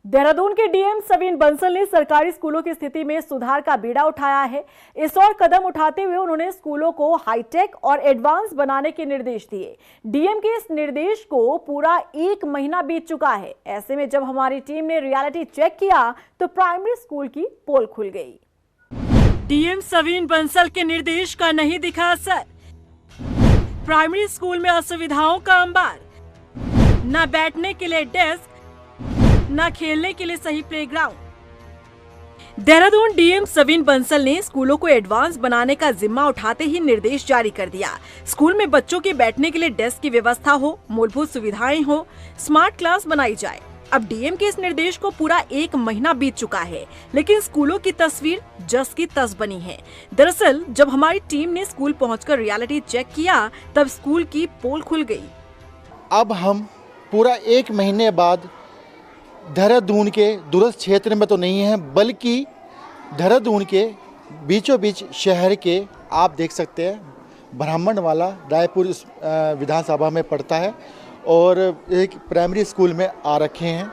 देहरादून के डीएम सवीन बंसल ने सरकारी स्कूलों की स्थिति में सुधार का बीड़ा उठाया है। इस और कदम उठाते हुए उन्होंने स्कूलों को हाईटेक और एडवांस बनाने के निर्देश दिए। डीएम के इस निर्देश को पूरा 1 महीना बीत चुका है। ऐसे में जब हमारी टीम ने रियलिटी चेक किया तो प्राइमरी स्कूल की पोल खुल गई। डीएम सवीन बंसल के निर्देश का नहीं दिखा असर। प्राइमरी स्कूल में असुविधाओं का अंबार, न बैठने के लिए डेस्क, न खेलने के लिए सही प्लेग्राउंड। देहरादून डीएम सवीन बंसल ने स्कूलों को एडवांस बनाने का जिम्मा उठाते ही निर्देश जारी कर दिया। स्कूल में बच्चों के बैठने के लिए डेस्क की व्यवस्था हो, मूलभूत सुविधाएं हो, स्मार्ट क्लास बनाई जाए। अब डीएम के इस निर्देश को पूरा 1 महीना बीत चुका है, लेकिन स्कूलों की तस्वीर जस की तस बनी है। दरअसल जब हमारी टीम ने स्कूल पहुंचकर रियलिटी चेक किया तब स्कूल की पोल खुल गई। अब हम पूरा 1 महीने बाद देहरादून के दूरस्थ क्षेत्र में तो नहीं है, बल्कि देहरादून के बीचों बीच शहर के आप देख सकते हैं ब्राह्मणवाला रायपुर विधानसभा में पड़ता है और एक प्राइमरी स्कूल में आ रखे हैं।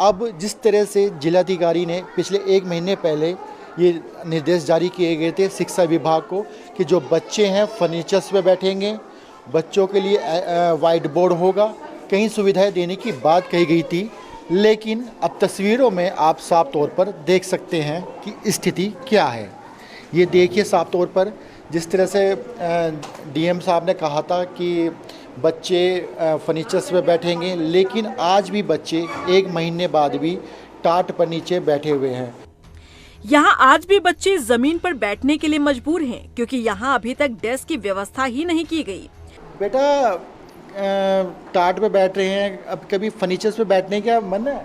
अब जिस तरह से जिलाधिकारी ने पिछले 1 महीने पहले ये निर्देश जारी किए गए थे शिक्षा विभाग को कि जो बच्चे हैं फर्नीचर्स पे बैठेंगे, बच्चों के लिए वाइट बोर्ड होगा, कई सुविधाएं देने की बात कही गई थी, लेकिन अब तस्वीरों में आप साफ तौर पर देख सकते हैं कि स्थिति क्या है। ये देखिए साफ तौर पर जिस तरह से डीएम साहब ने कहा था कि बच्चे फर्नीचर्स पे बैठेंगे, लेकिन आज भी बच्चे 1 महीने बाद भी टाट पर नीचे बैठे हुए हैं। यहाँ आज भी बच्चे जमीन पर बैठने के लिए मजबूर हैं, क्योंकि यहाँ अभी तक डेस्क की व्यवस्था ही नहीं की गई। बेटा टाट पे बैठ रहे हैं, अब कभी फर्नीचर्स पे बैठने का मन है?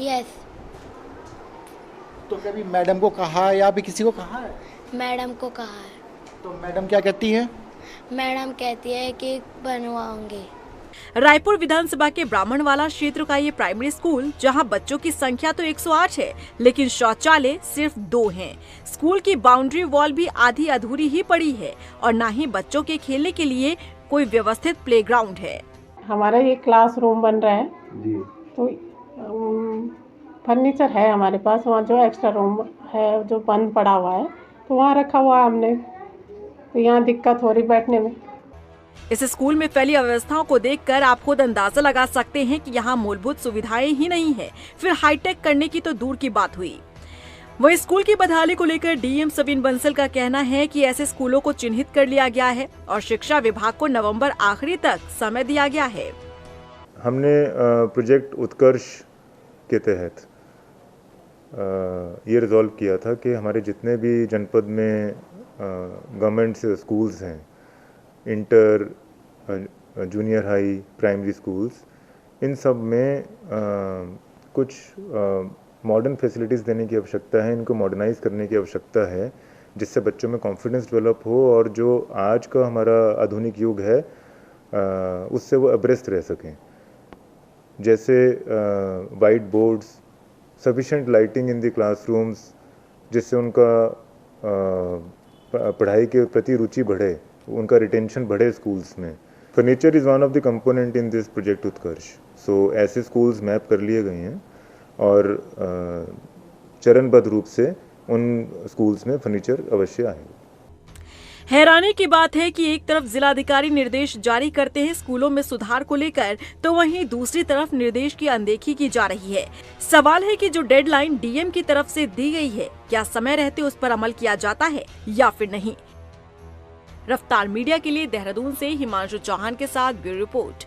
यस। तो कभी मैडम को कहा या भी किसी को कहा है? मैडम को कहा है। तो मैडम क्या कहती है? मैडम कहती है कि बनवाओगे। रायपुर विधानसभा के ब्राह्मणवाला क्षेत्र का ये प्राइमरी स्कूल, जहां बच्चों की संख्या तो 108 है, लेकिन शौचालय सिर्फ 2 हैं। स्कूल की बाउंड्री वॉल भी आधी अधूरी ही पड़ी है और न ही बच्चों के खेलने के लिए कोई व्यवस्थित प्लेग्राउंड है। हमारा ये क्लासरूम बन रहा है जी। तो फर्नीचर है हमारे पास, वहाँ जो एक्स्ट्रा रूम है जो बंद पड़ा हुआ है तो वहाँ रखा हुआ है हमने, तो यहाँ दिक्कत हो रही बैठने में। इस स्कूल में फैली अव्यवस्थाओं को देखकर आप खुद अंदाजा लगा सकते हैं कि यहाँ मूलभूत सुविधाएं ही नहीं है, फिर हाईटेक करने की तो दूर की बात हुई। वह स्कूल की बदहाली को लेकर डीएम सवीन बंसल का कहना है कि ऐसे स्कूलों को चिन्हित कर लिया गया है और शिक्षा विभाग को नवंबर आखिरी तक समय दिया गया है। हमने प्रोजेक्ट उत्कर्ष के तहत ये रिजॉल्व किया था कि हमारे जितने भी जनपद में गवर्नमेंट से स्कूल्स हैं, inter, junior high, primary schools, इन सब में कुछ मॉडर्न फैसिलिटीज़ देने की आवश्यकता है, इनको मॉडर्नाइज करने की आवश्यकता है, जिससे बच्चों में कॉन्फिडेंस डेवलप हो और जो आज का हमारा आधुनिक युग है उससे वो अब्रेस्ट रह सकें। जैसे white boards, sufficient lighting in the classrooms, जिससे उनका पढ़ाई के प्रति रुचि बढ़े, उनका रिटेंशन बढ़े स्कूल्स में। Furniture is one of the component in this project Utkarsh. So ऐसे स्कूल्स मैप कर लिए गए हैं और चरणबद्ध रूप से उन स्कूल्स में फर्नीचर अवश्य आएगा। हैरानी की बात है कि एक तरफ जिलाधिकारी निर्देश जारी करते हैं स्कूलों में सुधार को लेकर, तो वहीं दूसरी तरफ निर्देश की अनदेखी की जा रही है। सवाल है कि जो डेडलाइन डीएम की तरफ से दी गई है, क्या समय रहते उस पर अमल किया जाता है या फिर नहीं। रफ्तार मीडिया के लिए देहरादून से हिमांशु चौहान के साथ ब्यूरो रिपोर्ट।